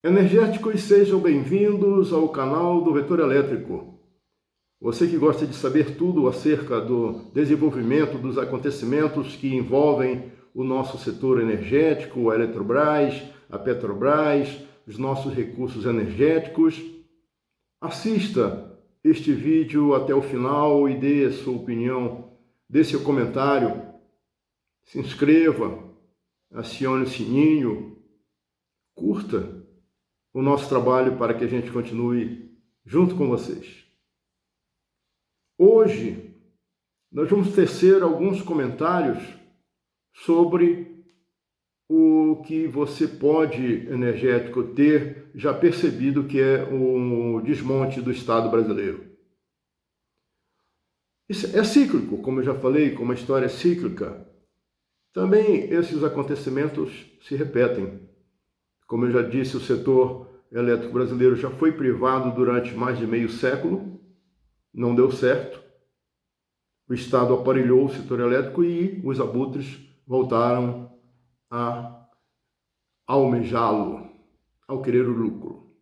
Energéticos, sejam bem-vindos ao canal do Vetor Elétrico. Você que gosta de saber tudo acerca do desenvolvimento dos acontecimentos que envolvem o nosso setor energético, a Eletrobras, a Petrobras, os nossos recursos energéticos, assista este vídeo até o final e dê a sua opinião, dê seu comentário, se inscreva, acione o sininho, curta o nosso trabalho para que a gente continue junto com vocês. Hoje, nós vamos tecer alguns comentários sobre o que você pode, energético, ter já percebido que é o desmonte do Estado brasileiro. Isso é cíclico, como eu já falei, como a história é cíclica. Também esses acontecimentos se repetem. Como eu já disse, o setor elétrico brasileiro já foi privado durante mais de meio século, não deu certo. O Estado aparelhou o setor elétrico e os abutres voltaram a almejá-lo, ao querer o lucro.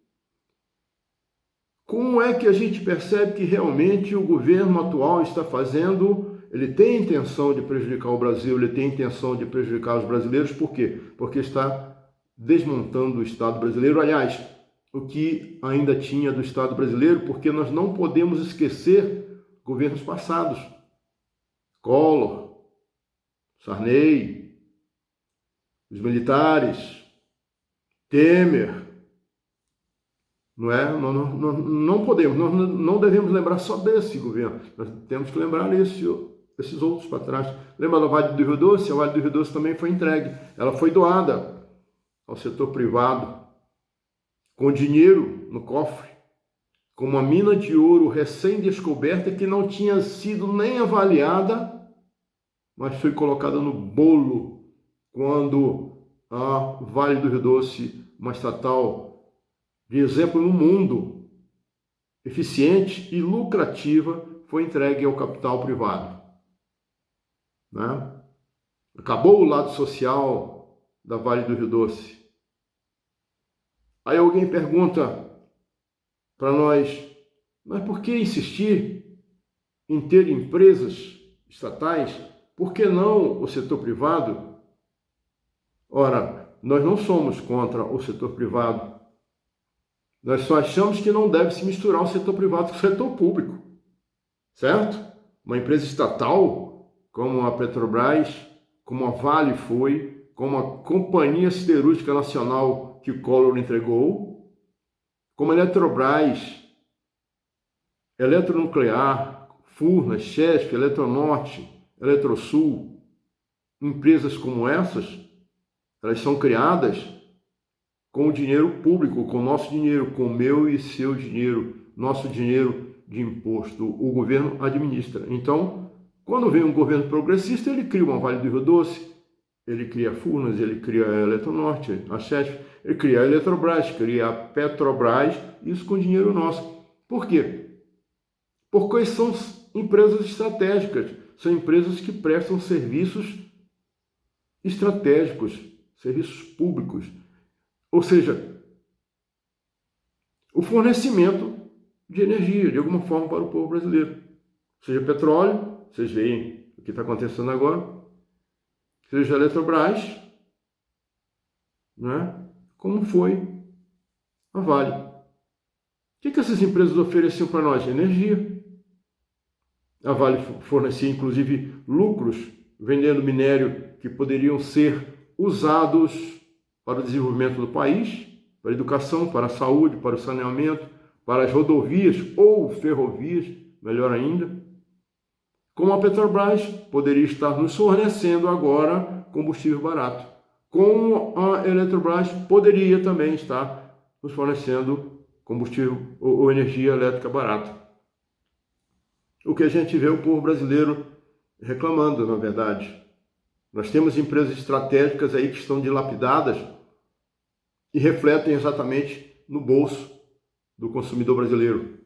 Como é que a gente percebe que realmente o governo atual está fazendo? Ele tem intenção de prejudicar o Brasil, ele tem intenção de prejudicar os brasileiros, por quê? Porque está desmontando o Estado brasileiro, aliás, o que ainda tinha do Estado brasileiro, porque nós não podemos esquecer governos passados. Collor, Sarney, os militares, Temer, não é? Não podemos, nós não devemos lembrar só desse governo, nós temos que lembrar esses outros para trás. Lembra da Vale do Rio Doce? A Vale do Rio Doce também foi entregue, ela foi doada ao setor privado, com dinheiro no cofre, com uma mina de ouro recém-descoberta que não tinha sido nem avaliada, mas foi colocada no bolo quando a Vale do Rio Doce, uma estatal de exemplo no mundo, eficiente e lucrativa, foi entregue ao capital privado. Né? Acabou o lado social da Vale do Rio Doce. Aí alguém pergunta para nós, mas por que insistir em ter empresas estatais? Por que não o setor privado? Ora, nós não somos contra o setor privado. Nós só achamos que não deve se misturar o setor privado com o setor público. Certo? Uma empresa estatal, como a Petrobras, como a Vale foi, como a Companhia Siderúrgica Nacional que o Collor entregou, como a Eletrobras, Eletronuclear, Furnas, Chesf, Eletronorte, Eletrosul, empresas como essas, elas são criadas com o dinheiro público, com o nosso dinheiro, com o meu e seu dinheiro, nosso dinheiro de imposto. O governo administra. Então, quando vem um governo progressista, ele cria uma Vale do Rio Doce, ele cria a Furnas, ele cria a Eletronorte, a Chesf, ele cria a Eletrobras, cria a Petrobras, isso com dinheiro nosso. Por quê? Porque são empresas estratégicas, são empresas que prestam serviços estratégicos, serviços públicos, ou seja, o fornecimento de energia, de alguma forma, para o povo brasileiro. Seja petróleo, vocês veem o que está acontecendo agora, seja a Eletrobras, né? Como foi a Vale. O que essas empresas ofereciam para nós? Energia. A Vale fornecia, inclusive, lucros, vendendo minério que poderiam ser usados para o desenvolvimento do país, para a educação, para a saúde, para o saneamento, para as rodovias ou ferrovias, melhor ainda. Como a Petrobras poderia estar nos fornecendo agora combustível barato. Como a Eletrobras poderia também estar nos fornecendo combustível ou energia elétrica barata. O que a gente vê o povo brasileiro reclamando, na verdade. Nós temos empresas estratégicas aí que estão dilapidadas e refletem exatamente no bolso do consumidor brasileiro.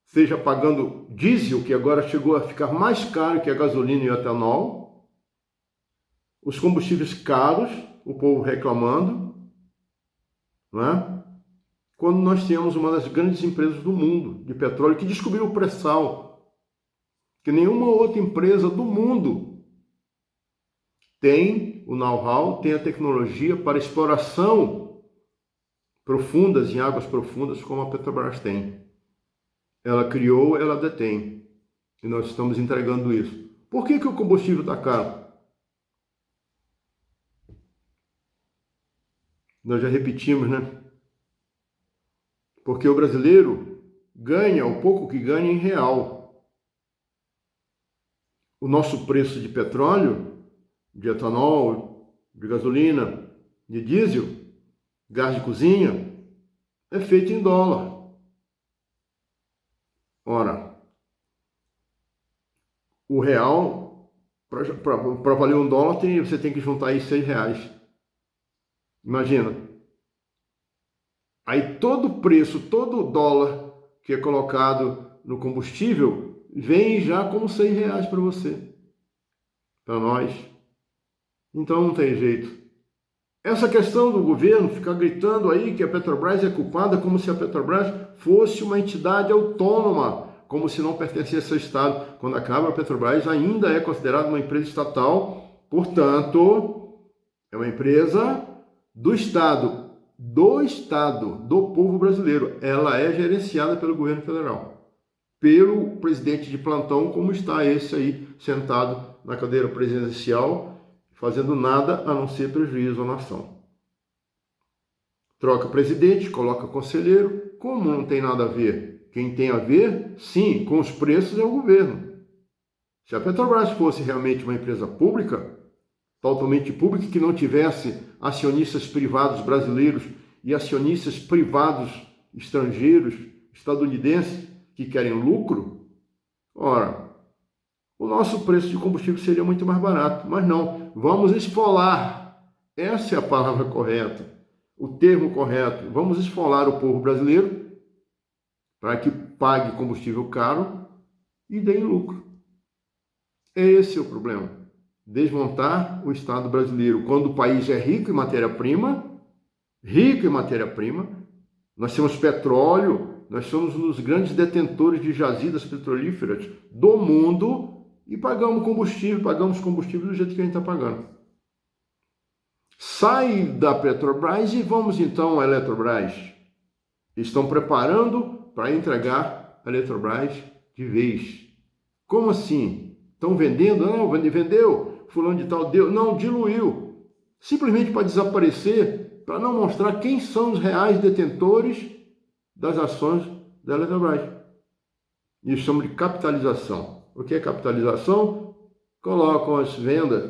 Seja pagando diesel, que agora chegou a ficar mais caro que a gasolina e o etanol, os combustíveis caros, o povo reclamando, não é? quando nós temos uma das grandes empresas do mundo de petróleo que descobriu o pré-sal, que nenhuma outra empresa do mundo tem o know-how, tem a tecnologia para exploração profundas, em águas profundas, como a Petrobras tem. Ela criou, ela detém. E nós estamos entregando isso. Por que o combustível está caro? Nós já repetimos, né? Porque o brasileiro ganha o pouco que ganha em real. O nosso preço de petróleo, de etanol, de gasolina, de diesel, gás de cozinha, é feito em dólar. Ora, o real, para valer um dólar, você tem que juntar aí R$6. Imagina. Aí todo o preço, todo o dólar que é colocado no combustível, vem já como R$6 para você, para nós. Então não tem jeito. Essa questão do governo ficar gritando aí que a Petrobras é culpada, como se a Petrobras fosse uma entidade autônoma, como se não pertencesse ao Estado, quando acaba a Petrobras ainda é considerada uma empresa estatal, portanto, é uma empresa do Estado, do povo brasileiro. Ela é gerenciada pelo governo federal, pelo presidente de plantão, como está esse aí, sentado na cadeira presidencial, fazendo nada a não ser prejuízo à nação. Troca presidente, coloca conselheiro, como não tem nada a ver? Quem tem a ver, sim, com os preços é o governo. Se a Petrobras fosse realmente uma empresa pública, totalmente pública, que não tivesse acionistas privados brasileiros e acionistas privados estrangeiros, estadunidenses, que querem lucro, ora, o nosso preço de combustível seria muito mais barato. Mas não, vamos esfolar. Essa é a palavra correta, o termo correto. Vamos esfolar o povo brasileiro para que pague combustível caro e dê lucro. Esse é o problema. Desmontar o Estado brasileiro. Quando o país é rico em matéria-prima, nós temos petróleo, nós somos um dos grandes detentores de jazidas petrolíferas do mundo e pagamos combustível do jeito que a gente está pagando. Sai da Petrobras e vamos então à Eletrobras. Estão preparando para entregar a Eletrobras de vez. Como assim? Estão vendendo? Não, vendeu. Fulano de tal deu. Não, diluiu. Simplesmente para desaparecer, para não mostrar quem são os reais detentores das ações da Eletrobras. Isso chama de capitalização. O que é capitalização? Colocam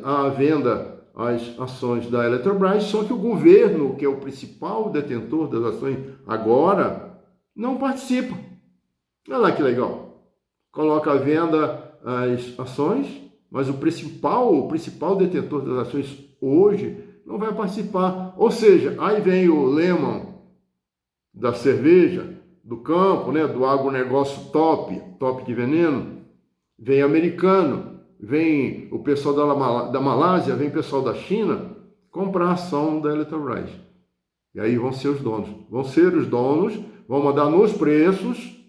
à venda as ações da Eletrobras, só que o governo, que é o principal detentor das ações agora, não participa. Olha lá que legal. Coloca à venda as ações, mas o principal detentor das ações hoje não vai participar. Ou seja, aí vem o Lehman da cerveja, do campo, né, do agronegócio top de veneno, vem americano, vem o pessoal da Malásia, vem o pessoal da China comprar a ação da Eletrobras. E aí vão ser os donos, vão mandar nos preços,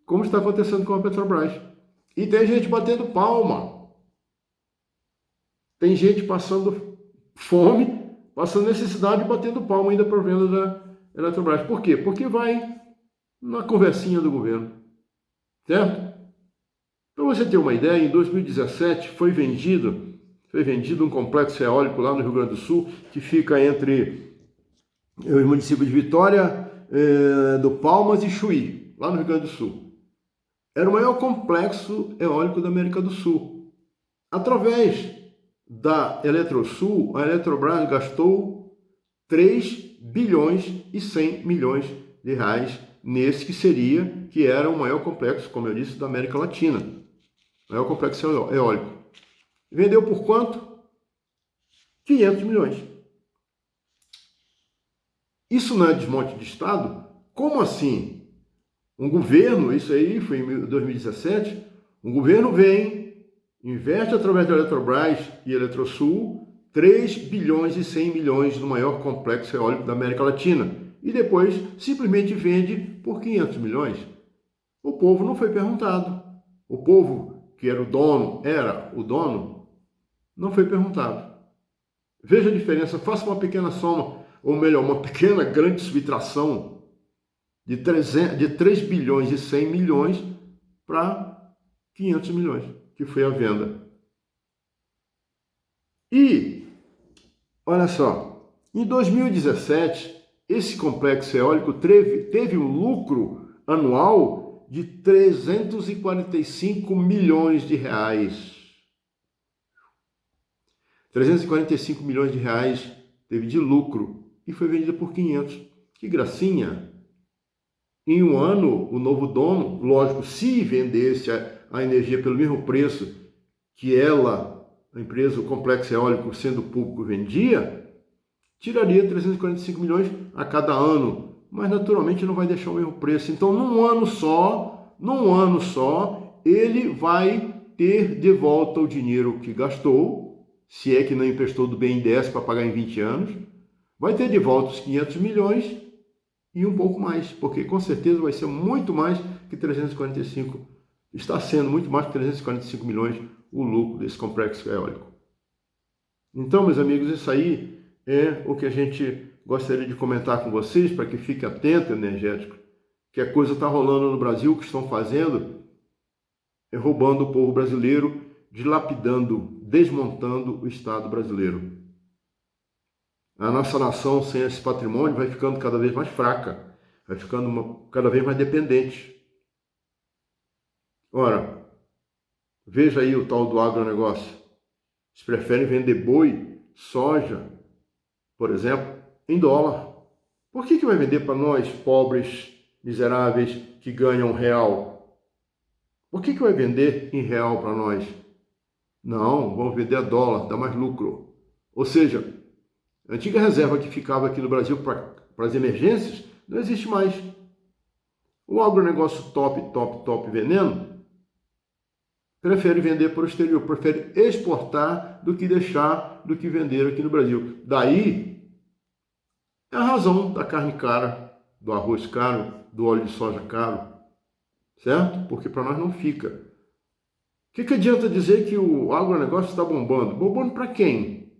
como está acontecendo com a Petrobras. E tem gente batendo palma. Tem gente passando fome, passando necessidade e batendo palma ainda por venda da Eletrobras. Por quê? Porque vai na conversinha do governo. Certo? Para você ter uma ideia, em 2017 foi vendido um complexo eólico lá no Rio Grande do Sul, que fica entre os municípios de Vitória, do Palmas e Chuí, lá no Rio Grande do Sul. Era o maior complexo eólico da América do Sul. Através da Eletrosul, a Eletrobras gastou 3 bilhões e 100 milhões de reais nesse que era o maior complexo, como eu disse, da América Latina. O maior complexo eólico. Vendeu por quanto? 500 milhões. Isso não é desmonte de Estado? Como assim? Um governo, isso aí foi em 2017, um governo vem, investe através da Eletrobras e Eletrosul 3 bilhões e 100 milhões no maior complexo eólico da América Latina. e depois simplesmente vende por 500 milhões. O povo não foi perguntado. O povo, que era o dono, não foi perguntado. Veja a diferença, faça uma pequena soma, ou melhor, uma pequena grande subtração de 3 bilhões e 100 milhões para 500 milhões, que foi a venda. E, olha só, em 2017, esse complexo eólico teve um lucro anual de 345 milhões de reais. 345 milhões de reais teve de lucro e foi vendida por 500. Que gracinha! Em um ano, o novo dono, lógico, se vendesse a energia pelo mesmo preço que a empresa, o complexo eólico, sendo público, vendia, tiraria 345 milhões a cada ano, mas naturalmente não vai deixar o mesmo preço. Então, num ano só, ele vai ter de volta o dinheiro que gastou, se é que não emprestou do BNDES para pagar em 20 anos, vai ter de volta os 500 milhões e um pouco mais, porque com certeza vai ser muito mais que 345, está sendo muito mais que 345 milhões o lucro desse complexo eólico. Então, meus amigos, isso aí é o que a gente gostaria de comentar com vocês, para que fique atento, energético, que a coisa está rolando no Brasil, o que estão fazendo é roubando o povo brasileiro, dilapidando, desmontando o Estado brasileiro. A nossa nação, sem esse patrimônio, vai ficando cada vez mais fraca, vai ficando cada vez mais dependente. Ora, veja aí o tal do agronegócio. Eles preferem vender boi, soja, por exemplo, em dólar. Por que vai vender para nós, pobres, miseráveis, que ganham real? Por que vai vender em real para nós? Não, vamos vender a dólar, dá mais lucro. Ou seja, a antiga reserva que ficava aqui no Brasil para as emergências não existe mais. O agronegócio top veneno prefere vender para o exterior, prefere exportar do que vender aqui no Brasil. Daí é a razão da carne cara, do arroz caro, do óleo de soja caro, certo? Porque para nós não fica. O que adianta dizer que o agronegócio está bombando? Bombando para quem?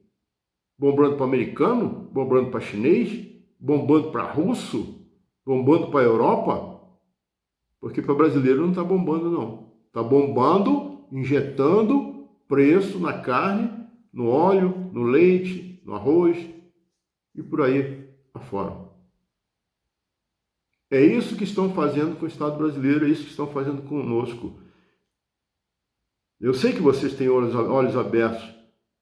Bombando para americano? Bombando para chinês? Bombando para russo? Bombando para Europa? Porque para brasileiro não está bombando, não. Está bombando, injetando preço na carne, no óleo, no leite, no arroz e por aí afora. É isso que estão fazendo com o Estado brasileiro, é isso que estão fazendo conosco. Eu sei que vocês têm olhos abertos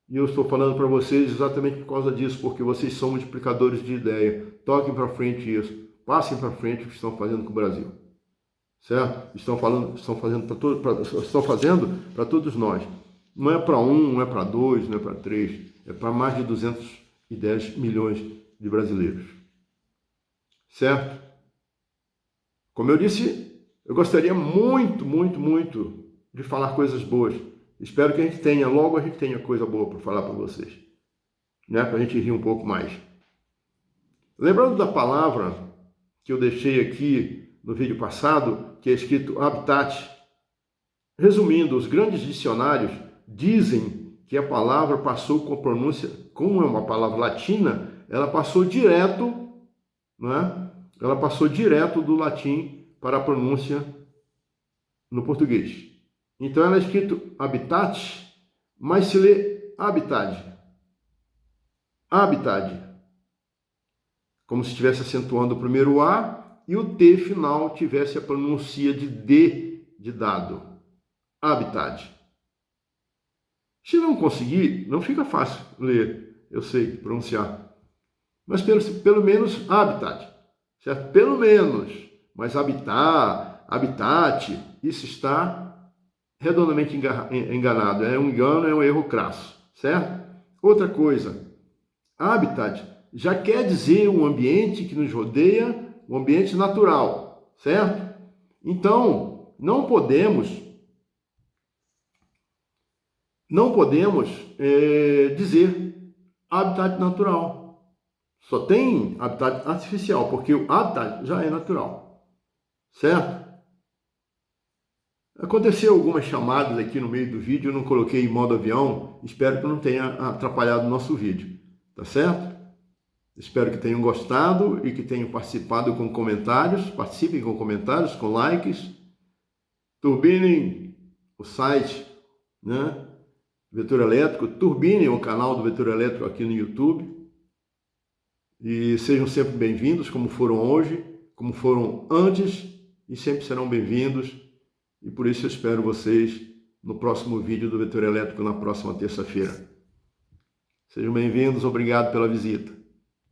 e eu estou falando para vocês exatamente por causa disso, porque vocês são multiplicadores de ideia. Toquem para frente isso, passem para frente o que estão fazendo com o Brasil. Certo? Estão fazendo para todos nós. Não é para um, não é para dois, não é para três, é para mais de 210 milhões de brasileiros. Certo? Como eu disse, eu gostaria muito de falar coisas boas. Espero que logo a gente tenha coisa boa para falar para vocês, né? Para a gente rir um pouco mais. Lembrando da palavra que eu deixei aqui no vídeo passado, que é escrito habitat. Resumindo, os grandes dicionários dizem que a palavra passou com pronúncia, como é uma palavra latina, ela passou direto, né? Ela passou direto do latim para a pronúncia no português. Então ela é escrito habitat, mas se lê habitat. Habitat. Como se estivesse acentuando o primeiro A e o T final tivesse a pronúncia de D de dado. Habitat. Se não conseguir, não fica fácil ler, eu sei, pronunciar. Mas pelo menos habitat, certo? Pelo menos. Mas habitat, isso está redondamente enganado. É um engano, é um erro crasso, certo? Outra coisa, habitat já quer dizer um ambiente que nos rodeia, um ambiente natural, certo? Então, não podemos dizer habitat natural. Só tem habitat artificial, porque o habitat já é natural, certo? Aconteceu algumas chamadas aqui no meio do vídeo, eu não coloquei em modo avião, espero que não tenha atrapalhado o nosso vídeo, tá certo? Espero que tenham gostado e que tenham participado com comentários, participem com comentários, com likes, turbinem o site, né? Vetor Elétrico, turbinem o canal do Vetor Elétrico aqui no YouTube e sejam sempre bem-vindos, como foram hoje, como foram antes e sempre serão bem-vindos. E por isso eu espero vocês no próximo vídeo do Vetor Elétrico na próxima terça-feira. Sejam bem-vindos, obrigado pela visita.